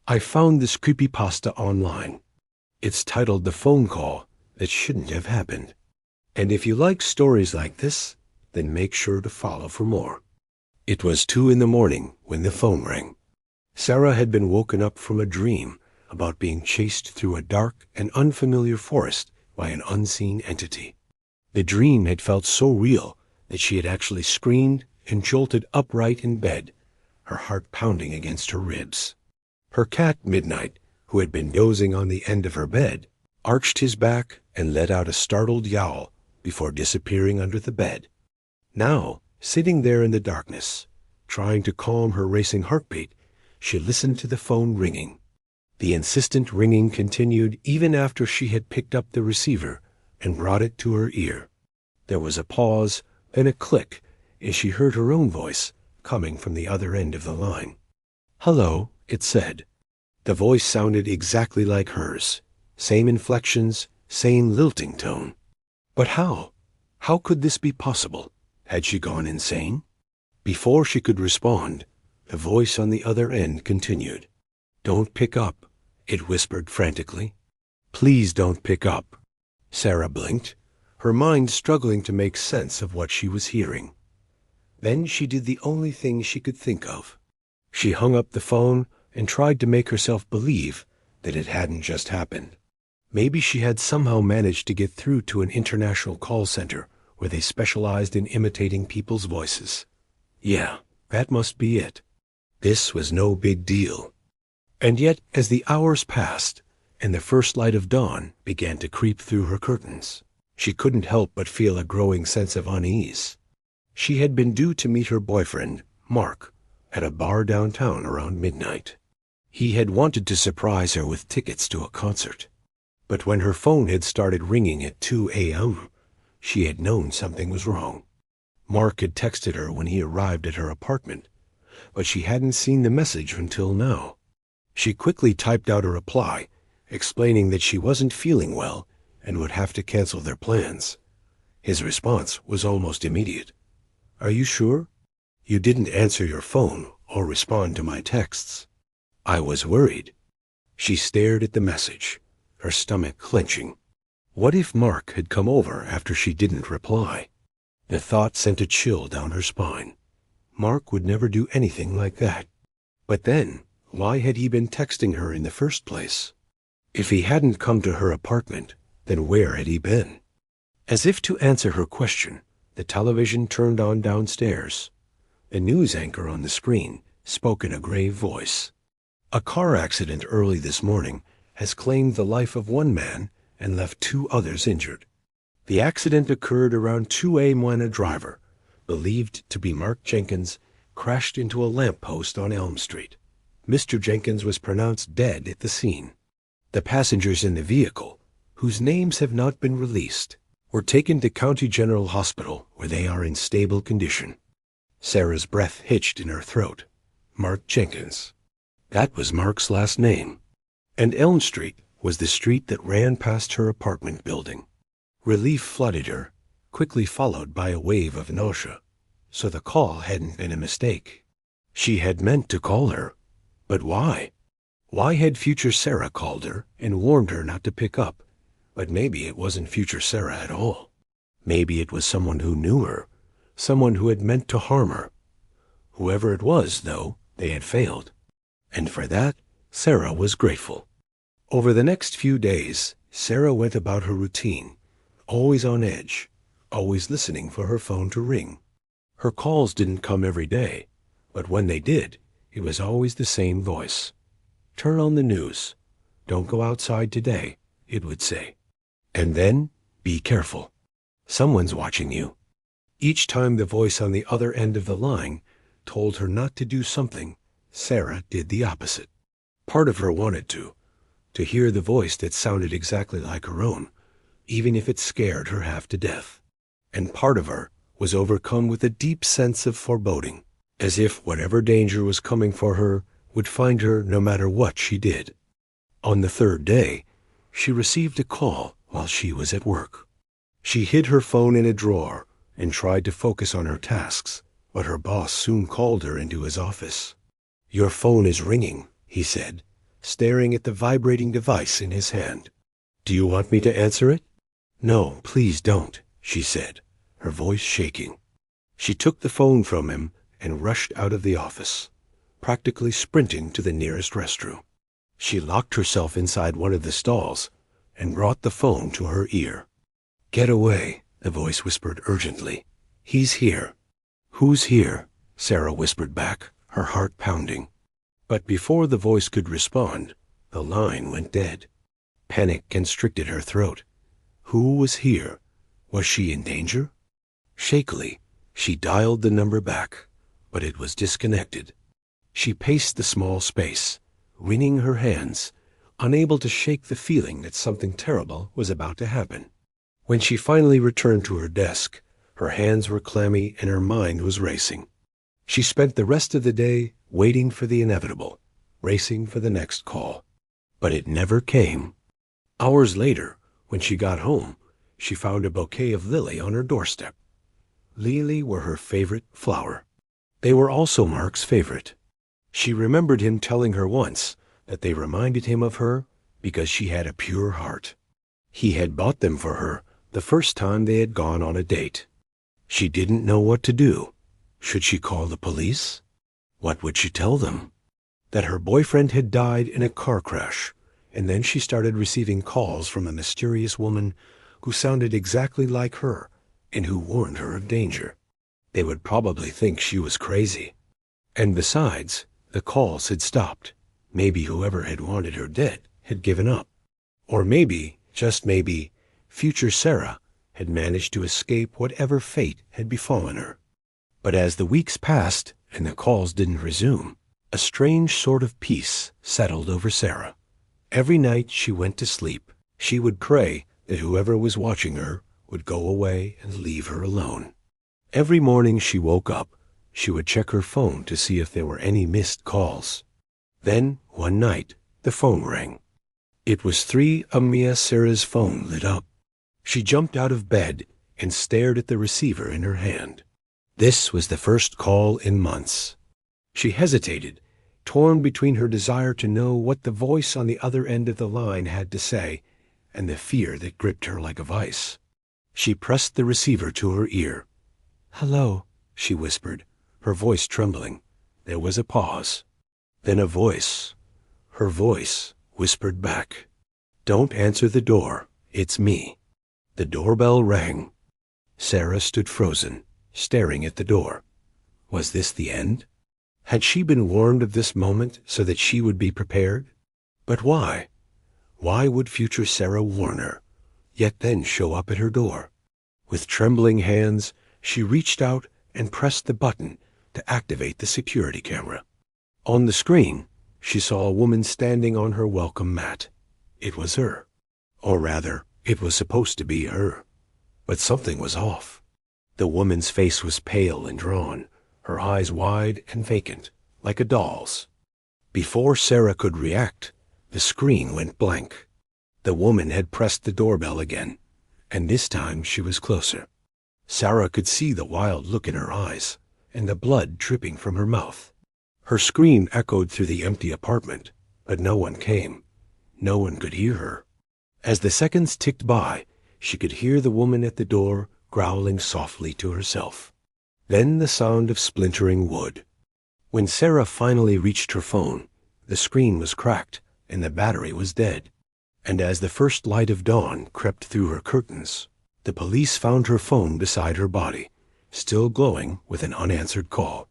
I found this creepypasta online. It's titled The Phone Call That Shouldn't Have Happened. And if you like stories like this, then make sure to follow for more. It was 2 a.m. when the phone rang. Sarah had been woken up from a dream about being chased through a dark and unfamiliar forest by an unseen entity. The dream had felt so real that she had actually screamed and jolted upright in bed, her heart pounding against her ribs. Her cat, Midnight, who had been dozing on the end of her bed, arched his back and let out a startled yowl before disappearing under the bed. Now, sitting there in the darkness, trying to calm her racing heartbeat, she listened to the phone ringing. The insistent ringing continued even after she had picked up the receiver and brought it to her ear. There was a pause, then a click, as she heard her own voice coming from the other end of the line. "Hello," it said. The voice sounded exactly like hers. Same inflections, same lilting tone. But how? How could this be possible? Had she gone insane? Before she could respond, the voice on the other end continued. "Don't pick up," it whispered frantically. "Please don't pick up." Sarah blinked, her mind struggling to make sense of what she was hearing. Then she did the only thing she could think of. She hung up the phone and tried to make herself believe that it hadn't just happened. Maybe she had somehow managed to get through to an international call center where they specialized in imitating people's voices. Yeah, that must be it. This was no big deal. And yet, as the hours passed and the first light of dawn began to creep through her curtains, she couldn't help but feel a growing sense of unease. She had been due to meet her boyfriend, Mark, at a bar downtown around midnight. He had wanted to surprise her with tickets to a concert. But when her phone had started ringing at 2 a.m., she had known something was wrong. Mark had texted her when he arrived at her apartment, but she hadn't seen the message until now. She quickly typed out a reply, explaining that she wasn't feeling well and would have to cancel their plans. His response was almost immediate. "Are you sure? You didn't answer your phone or respond to my texts." "I was worried." She stared at the message, her stomach clenching. What if Mark had come over after she didn't reply? The thought sent a chill down her spine. Mark would never do anything like that. But then, why had he been texting her in the first place? If he hadn't come to her apartment, then where had he been? As if to answer her question, the television turned on downstairs. The news anchor on the screen spoke in a grave voice. "A car accident early this morning has claimed the life of one man and left 2 others injured. The accident occurred around 2 a.m. when a driver, believed to be Mark Jenkins, crashed into a lamppost on Elm Street. Mr. Jenkins was pronounced dead at the scene. The passengers in the vehicle, whose names have not been released, were taken to County General Hospital where they are in stable condition." Sarah's breath hitched in her throat. Mark Jenkins. That was Mark's last name. And Elm Street was the street that ran past her apartment building. Relief flooded her, quickly followed by a wave of nausea. So the call hadn't been a mistake. She had meant to call her. But why? Why had future Sarah called her and warned her not to pick up? But maybe it wasn't future Sarah at all. Maybe it was someone who knew her, someone who had meant to harm her. Whoever it was, though, they had failed. And for that, Sarah was grateful. Over the next few days, Sarah went about her routine, always on edge, always listening for her phone to ring. Her calls didn't come every day, but when they did, it was always the same voice. "Turn on the news. Don't go outside today," it would say. And then, "Be careful. Someone's watching you." Each time the voice on the other end of the line told her not to do something, Sarah did the opposite. Part of her wanted to hear the voice that sounded exactly like her own, even if it scared her half to death. And part of her was overcome with a deep sense of foreboding, as if whatever danger was coming for her would find her no matter what she did. On the 3rd day, she received a call while she was at work. She hid her phone in a drawer and tried to focus on her tasks, but her boss soon called her into his office. "Your phone is ringing," he said, staring at the vibrating device in his hand. "Do you want me to answer it?" "No, please don't," she said, her voice shaking. She took the phone from him and rushed out of the office, practically sprinting to the nearest restroom. She locked herself inside one of the stalls and brought the phone to her ear. "Get away," the voice whispered urgently. "He's here." "Who's here?" Sarah whispered back, her heart pounding. But before the voice could respond, the line went dead. Panic constricted her throat. Who was here? Was she in danger? Shakily, she dialed the number back, but it was disconnected. She paced the small space, wringing her hands, unable to shake the feeling that something terrible was about to happen. When she finally returned to her desk, her hands were clammy and her mind was racing. She spent the rest of the day waiting for the inevitable, racing for the next call. But it never came. Hours later, when she got home, she found a bouquet of lily on her doorstep. Lily were her favorite flower. They were also Mark's favorite. She remembered him telling her once that they reminded him of her because she had a pure heart. He had bought them for her the first time they had gone on a date. She didn't know what to do. Should she call the police? What would she tell them? That her boyfriend had died in a car crash, and then she started receiving calls from a mysterious woman who sounded exactly like her and who warned her of danger. They would probably think she was crazy. And besides, the calls had stopped. Maybe whoever had wanted her dead had given up. Or maybe, just maybe, future Sarah had managed to escape whatever fate had befallen her. But as the weeks passed and the calls didn't resume, a strange sort of peace settled over Sarah. Every night she went to sleep, she would pray that whoever was watching her would go away and leave her alone. Every morning she woke up, she would check her phone to see if there were any missed calls. Then, one night, the phone rang. It was 3 Amia. Sarah's phone lit up. She jumped out of bed and stared at the receiver in her hand. This was the first call in months. She hesitated, torn between her desire to know what the voice on the other end of the line had to say and the fear that gripped her like a vice. She pressed the receiver to her ear. "Hello," she whispered, her voice trembling. There was a pause. Then a voice, her voice, whispered back, "Don't answer the door. It's me." The doorbell rang. Sarah stood frozen, staring at the door. Was this the end? Had she been warned of this moment so that she would be prepared? But why? Why would future Sarah warn her, yet then show up at her door? With trembling hands, she reached out and pressed the button to activate the security camera. On the screen, she saw a woman standing on her welcome mat. It was her. Or rather, it was supposed to be her. But something was off. The woman's face was pale and drawn, her eyes wide and vacant, like a doll's. Before Sarah could react, the screen went blank. The woman had pressed the doorbell again, and this time she was closer. Sarah could see the wild look in her eyes and the blood dripping from her mouth. Her scream echoed through the empty apartment, but no one came. No one could hear her. As the seconds ticked by, she could hear the woman at the door growling softly to herself. Then the sound of splintering wood. When Sarah finally reached her phone, the screen was cracked and the battery was dead. And as the first light of dawn crept through her curtains, the police found her phone beside her body, still glowing with an unanswered call.